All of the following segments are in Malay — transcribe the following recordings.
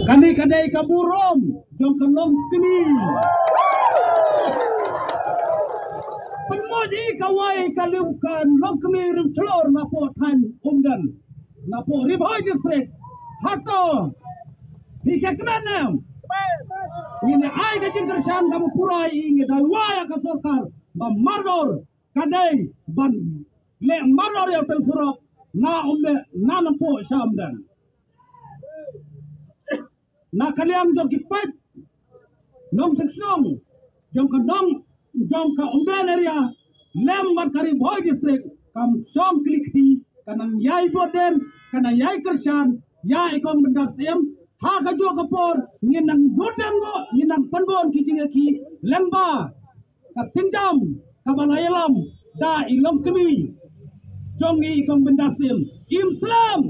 Kadai-kadai kaburom jong kalom kini. Pemudi kawai kalukan long kami rim celor napo tan umdan napo Ribhoi district hato hika kemanam ini ai gajin kersan kamu purai inge dawaya ka sorkar ba maror kadai ban le maror ya tel furok na umne na nampo samdan na kaliang jong kipat nong seksong jong kanong jong ka umdan area lembar kari Ribhoi district kam som klikti kanang yai bodem kanang yai kersan ya ikong bendasem ha ka jo kapor nginang bodem go nginang panbon kijingaki lemba ka sinjam ka balayalam da ilom kemi jong ikong bendasem Islam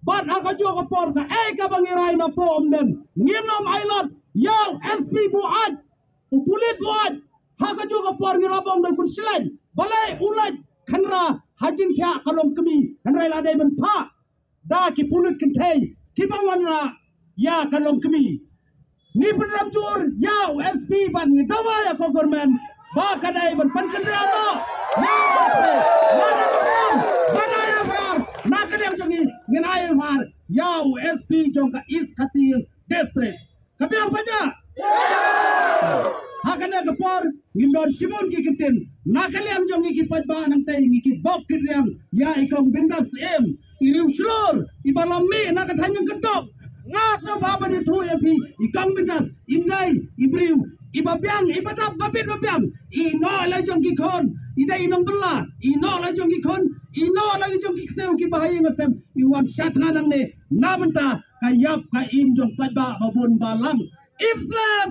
Bat aga jo kapor ka ka bangiray na po omden nginom ailot yang SP buat upulit buat haka juga por ngirabong dan kun silai balai ulat khanra hajing thia kalong kemi khanrai la dai ban pha da ki pulit kenthei ki banganra ya kalong kemi ni penram jur ya SP ban ni dawa ya ko government ba kadai ban pan kendra to ya na kaliang jongi nginai mar ya SP jongka is khatir district kapiang pada hakana kapor ngindon simon ki kitin nakaliam jong ki padba nang tay ki bob kitriam ya ikong bindas em iriu slor ibalami nakathanyang ketok ngasa baba di thu ya pi ikong bindas indai ibriu ibabyang ibadap babit babyang ino la jong ki khon idai inong bella ino la jong ki khon ino la jong ki kseu ki bahaya ngasem iwan syat nganang ne nabenta kayap ka im jong padba babun balang Islam